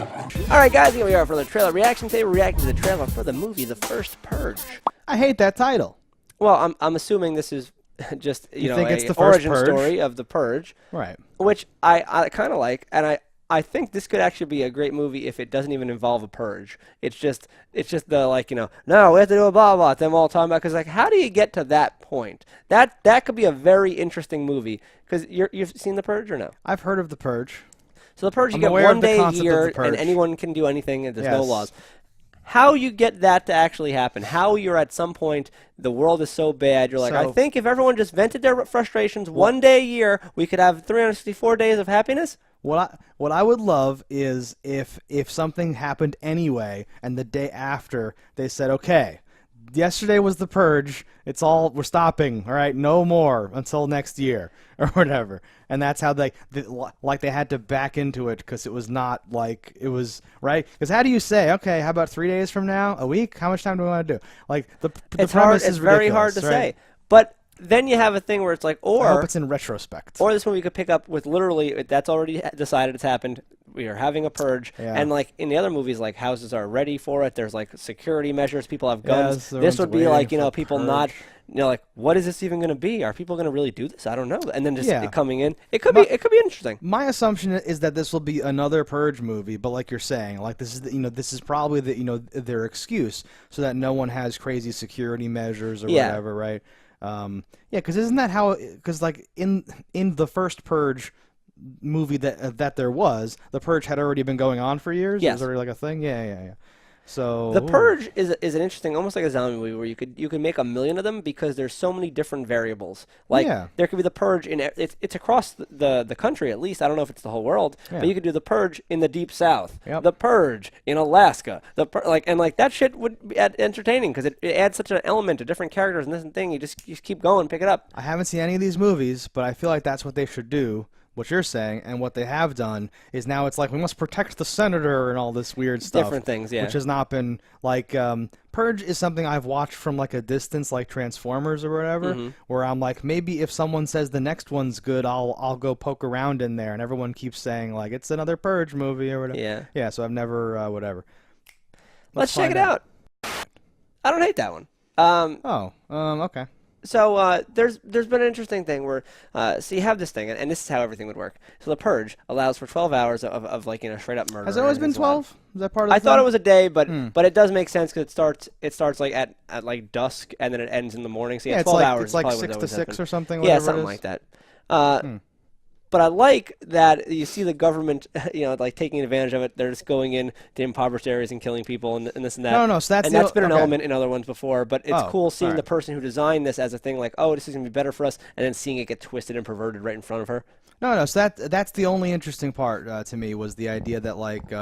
All right, guys, here we are for the trailer reaction. Today we're reacting to the trailer for the movie The First Purge. I hate that title. Well, I'm assuming this is just you think know it's a the first origin Purge? story of the Purge, Right. which I kind of like, and I think this could actually be a great movie if it doesn't even involve a purge. It's just the no, we have to do a blah blah. Them all talking about because how do you get to that point? That could be a very interesting movie because you've seen The Purge or no? I've heard of The Purge. So The Purge, you I'm get aware one of the day a concept of year, The Purge. and anyone can do anything, and there's no Yes. laws. How you get that to actually happen? How you're at some point, the world is so bad, you're like, I think if everyone just vented their frustrations one day a year, we could have 364 days of happiness? What I would love is if something happened anyway, and the day after they said, okay, yesterday was the Purge. We're stopping. All right, no more until next year or whatever. And that's how they had to back into it because it was not like it was right. Because how do you say, okay, how about 3 days from now, a week? How much time do we want to do? Like the It's premise hard. is It's very hard to say. But then you have a thing where it's like, I hope or it's in retrospect. or this movie could pick up with literally that's already decided it's happened. We are having a purge, and like in the other movies, like houses are ready for it. There's like security measures. People have guns. This would be like people not. Like, what is this even going to be? Are people going to really do this? I don't know. And then just it coming in, it could be interesting. My assumption is that this will be another Purge movie, but like you're saying, like this is this is probably their excuse so that no one has crazy security measures or whatever, right? Because isn't that how? Because like in the first Purge movie that there was, the Purge had already been going on for years. Yes. It was already like a thing. Yeah. So The Purge is an interesting, almost like a zombie movie where you could make a million of them because there's so many different variables. Like there could be the Purge in it's across the country at least. I don't know if it's the whole world, but you could do the Purge in the Deep South, the Purge in Alaska, and that shit would be entertaining because it adds such an element to different characters and this thing. You just keep going, pick it up. I haven't seen any of these movies, but I feel like that's what they should do. What you're saying, and what they have done is now it's like we must protect the senator and all this weird stuff. Different things, yeah. Which has not been like Purge is something I've watched from like a distance, like Transformers or whatever, where I'm like maybe if someone says the next one's good, I'll go poke around in there, and everyone keeps saying like it's another Purge movie or whatever. Yeah. So I've never whatever. Let's check it out. I don't hate that one. Okay. So there's been an interesting thing where so you have this thing, and this is how everything would work. So the Purge allows for 12 hours of straight up murder. Has it always been 12? Is that part of the I thought it was a day, but it does make sense because it starts like at like dusk and then it ends in the morning. So yeah, 12 hours. It's like 6 to 6 or something. Yeah, something like that. But I like that you see the government, like taking advantage of it. They're just going in to impoverished areas and killing people and this and that. No, so that's been an element in other ones before. But it's cool seeing the person who designed this as a thing like, oh, this is going to be better for us, and then seeing it get twisted and perverted right in front of her. No. So that's the only interesting part to me was the idea that like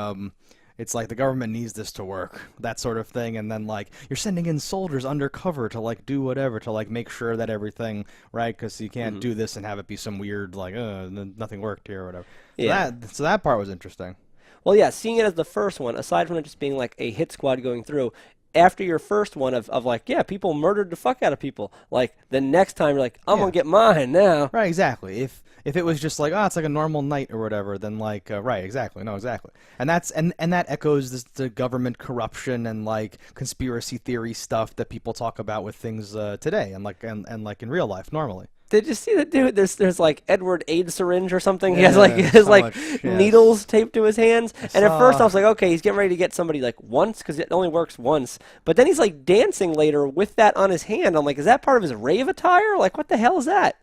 it's like the government needs this to work, that sort of thing, and then like you're sending in soldiers undercover to like do whatever to like make sure that everything right because you can't do this and have it be some weird like nothing worked here or whatever. So that part was interesting. Well, yeah, seeing it as the first one, aside from it just being like a hit squad going through, after your first one of like, yeah, people murdered the fuck out of people, like the next time you're like, I'm gonna get mine now. Right, exactly. If it was just like, oh, it's like a normal night or whatever, then like, right, exactly, no, exactly. And that's and that echoes the government corruption and like conspiracy theory stuff that people talk about with things today and like in real life normally. Did you see that dude? There's like Edward AIDS syringe or something. He has like needles taped to his hands. And at first I was like, okay, he's getting ready to get somebody like once because it only works once. But then he's like dancing later with that on his hand. I'm like, is that part of his rave attire? Like, what the hell is that?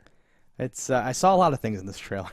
It's I saw a lot of things in this trailer.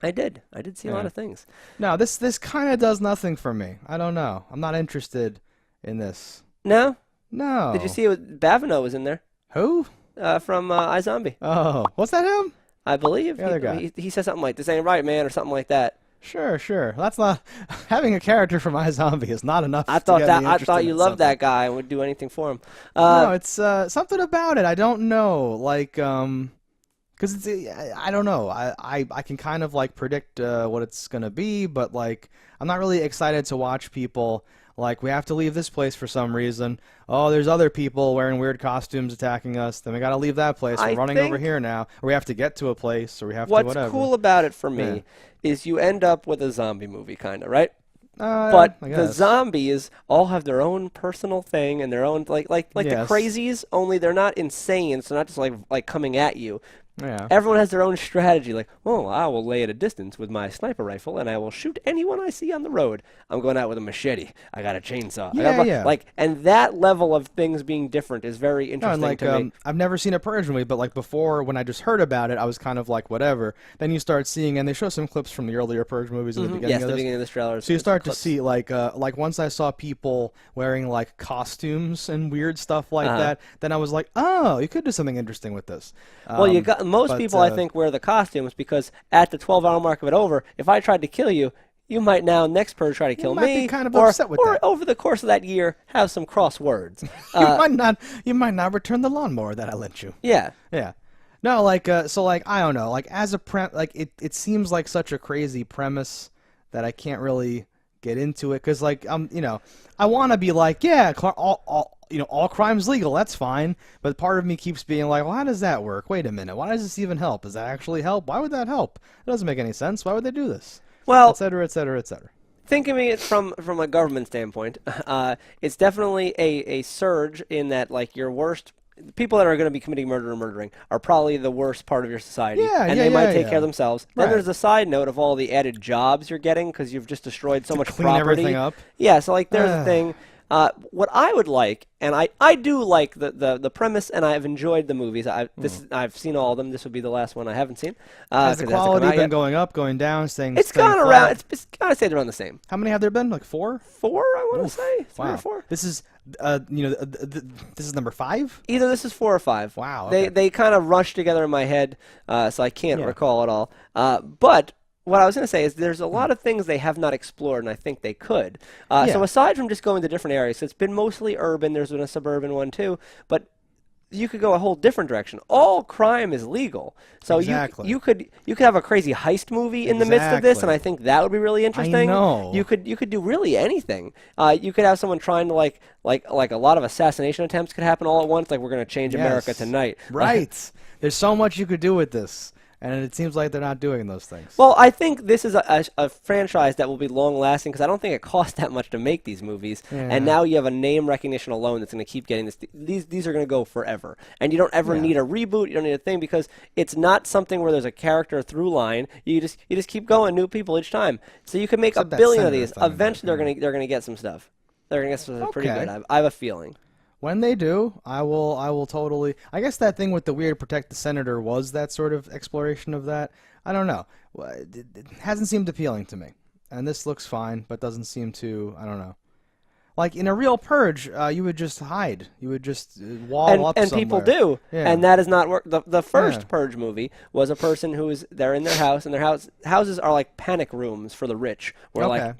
I did see a lot of things. No, this kind of does nothing for me. I don't know. I'm not interested in this. No? No. Did you see Bavino was in there? Who? From iZombie. Oh, was that him? I believe. The other guy. He said something like, this ain't right, man, or something like that. Sure. That's not having a character from iZombie is not enough. I thought you loved that guy and would do anything for him. No, it's something about it. I don't know, like because I don't know. I can kind of like predict what it's gonna be, but like I'm not really excited to watch people. Like, we have to leave this place for some reason. Oh, there's other people wearing weird costumes attacking us. Then we got to leave that place. We're running over here now. Or we have to get to a place, or we have to whatever. What's cool about it for me is you end up with a zombie movie, kind of, right? But the zombies all have their own personal thing and their own like the crazies. Only they're not insane. So not just like coming at you. Yeah. Everyone has their own strategy. Like, oh, I will lay at a distance with my sniper rifle, and I will shoot anyone I see on the road. I'm going out with a machete. I got a chainsaw. Yeah. Like, and that level of things being different is very interesting to me. I've never seen a Purge movie, but like before, when I just heard about it, I was kind of like, whatever. Then you start seeing, and they show some clips from the earlier Purge movies in the beginning of this. Yes, the beginning of this trailer. So you start to see like once I saw people wearing like costumes and weird stuff like that, then I was like, oh, you could do something interesting with this. Well, you got most people, I think, wear the costumes because at the 12-hour mark of it over, if I tried to kill you, you might now next Purge try to kill me, be kind of upset with or that. over the course of that year have some cross words. You might not return the lawnmower that I lent you. Yeah. Yeah. No, like so like I don't know, like as a it seems like such a crazy premise that I can't really get into it cuz like I want to be like, yeah, all crime's legal, that's fine, but part of me keeps being like, well, how does that work? Wait a minute, why does this even help? Does that actually help? Why would that help? It doesn't make any sense. Why would they do this? Well, et cetera, et cetera, et cetera. Thinking of it from a government standpoint, it's definitely a surge in that like your worst people that are going to be committing murder or murdering are probably the worst part of your society, and they might take care of themselves. Right. Then there's a side note of all the added jobs you're getting because you've just destroyed so much clean property. Everything up. Yeah, so like there's a thing. What I would like, and I do like the premise, and I've enjoyed the movies. I've seen all of them. This would be the last one I haven't seen. Has the quality been going up, going down, staying? It's gone around. It's gotta stay around the same. How many have there been? Like 4? 4, I want to say 3 or 4. This is this is number 5. Either this is 4 or 5. Wow. Okay. They kind of rush together in my head, so I can't recall it all. But what I was going to say is there's a lot of things they have not explored, and I think they could. So aside from just going to different areas, so it's been mostly urban. There's been a suburban one too, but you could go a whole different direction. All crime is legal, so you could have a crazy heist movie in the midst of this, and I think that would be really interesting. I know. You could do really anything. You could have someone trying to like a lot of assassination attempts could happen all at once. Like we're going to change America tonight. Right. There's so much you could do with this. And it seems like they're not doing those things. Well, I think this is a franchise that will be long-lasting because I don't think it costs that much to make these movies. Yeah. And now you have a name recognition alone that's going to keep getting this. These are going to go forever. And you don't ever need a reboot. You don't need a thing because it's not something where there's a character through line. You just keep going, new people each time. So you can make a billion of these. Eventually, they're going to get some stuff. They're going to get something pretty good. I have a feeling. When they do, I will totally. I guess that thing with the weird protect the senator was that sort of exploration of that. I don't know. It hasn't seemed appealing to me. And this looks fine, but doesn't seem to. I don't know. Like in a real Purge, you would just hide. You would just wall up and somewhere. People do, and that does not work. The first Purge movie was a person they're in their house, and their houses are like panic rooms for the rich. Where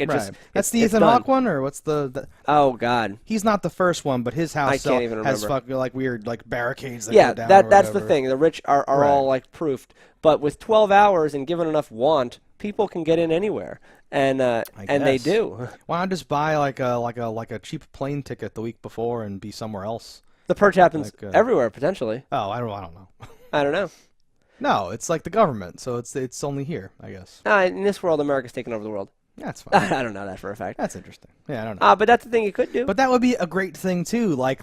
that's the Ethan Hawke one, or what's the? Oh God, he's not the first one, but his house I can't even has remember. like weird like barricades. That go down that's the thing. The rich are all like proofed, but with 12 hours and given enough want, people can get in anywhere. And they do. Why not just buy like a cheap plane ticket the week before and be somewhere else? The Purge happens everywhere potentially. Oh, I don't know. I don't know. No, it's like the government, so it's only here, I guess. In this world, America's taking over the world. That's fine. I don't know that for a fact. That's interesting. Yeah, I don't know. But that's the thing you could do. But that would be a great thing too, like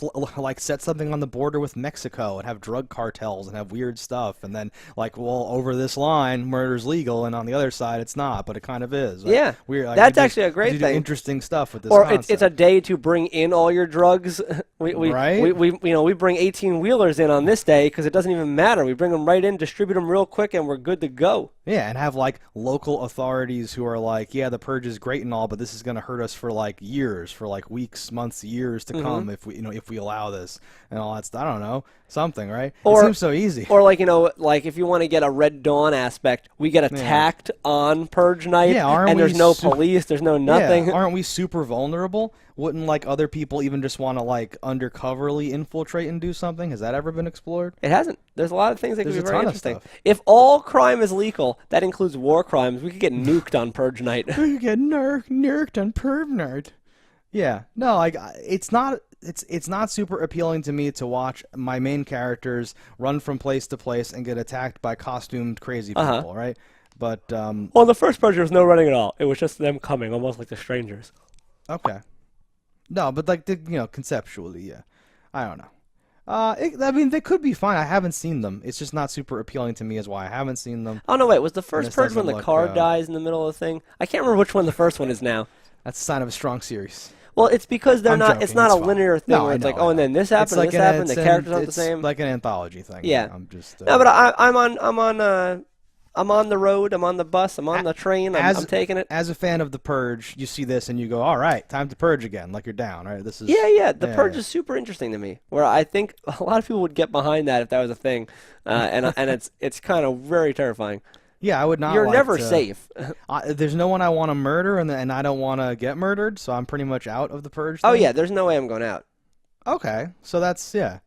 set something on the border with Mexico and have drug cartels and have weird stuff, and then over this line, murder's legal, and on the other side, it's not, but it kind of is. Yeah, weird. Like, that's actually a great thing. Interesting stuff with this. Or it's a day to bring in all your drugs. We bring 18-wheelers in on this day because it doesn't even matter. We bring them right in, distribute them real quick, and we're good to go. Yeah, and have like local authorities who are like, yeah, the Purge is great and all, but this is going to hurt us for like years, for like weeks, months, years to come if we allow this and all that stuff. I don't know, something, right? It seems so easy. Or like if you want to get a Red Dawn aspect, we get attacked on Purge night, and there's no police, there's no nothing. Yeah, aren't we super vulnerable? Wouldn't like other people even just want to like undercoverly infiltrate and do something? Has that ever been explored? It hasn't. There's a lot of things that could be very interesting. If all crime is legal, that includes war crimes. We could get nuked on Purge night. We could get nuked on Purge night. Yeah. No, it's not super appealing to me to watch my main characters run from place to place and get attacked by costumed crazy people, right? But well, the first Purge, there was no running at all. It was just them coming, almost like the strangers. Okay. No, but like conceptually, yeah. I don't know. I mean, they could be fine. I haven't seen them. It's just not super appealing to me, is why I haven't seen them. Oh no, wait. Was the first Purge when the car dies in the middle of the thing? I can't remember which one the first one is now. That's a sign of a strong series. Well, it's because they're not. Joking. It's not a linear thing where it's like, oh, and then this happened, like this happened. The characters aren't the same. It's like an anthology thing. Yeah. I'm just. No, but I'm on the road. I'm on the bus. I'm on the train. I'm taking it. As a fan of the Purge, you see this and you go, all right, time to purge again. Like you're down, right? This is. Yeah. The Purge is super interesting to me. Where I think a lot of people would get behind that if that was a thing, and it's kind of very terrifying. Yeah, I would not. You're never safe. There's no one I want to murder, and I don't want to get murdered, so I'm pretty much out of the Purge thing. Oh yeah, there's no way I'm going out. Okay, so that's I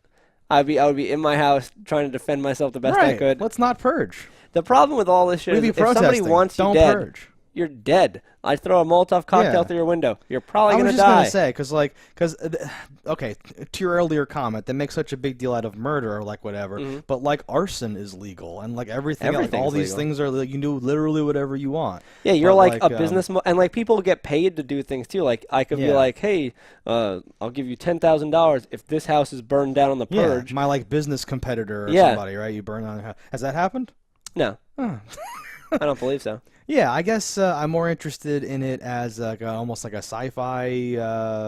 would be in my house trying to defend myself the best I could. Let's not purge. The problem with all this shit is if somebody wants you dead, purge. You're dead. I throw a Molotov cocktail through your window. You're probably going to die. I was just going to say, okay, to your earlier comment, they make such a big deal out of murder or like whatever, but like arson is legal and like everything like, all these things are, you can do literally whatever you want. Yeah, you're like a business, and like people get paid to do things too. Like I could be like, hey, I'll give you $10,000 if this house is burned down on the Purge. Yeah, my like business competitor or somebody, right? You burn down a house. Has that happened? No. I don't believe so. Yeah, I guess I'm more interested in it as like almost like a sci-fi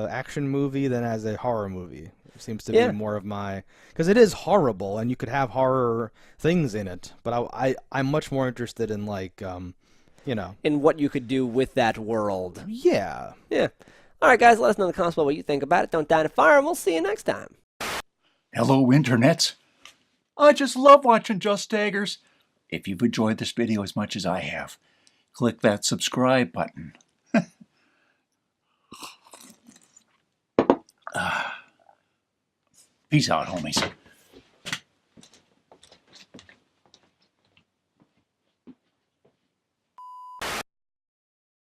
action movie than as a horror movie. It seems to be more of my... Because it is horrible, and you could have horror things in it, but I'm much more interested in like, in what you could do with that world. Yeah. Yeah. All right, guys, let us know in the comments what you think about it. Don't die in a fire, and we'll see you next time. Hello, internets. I just love watching JustDaggers. If you've enjoyed this video as much as I have, click that subscribe button. Peace out, homies.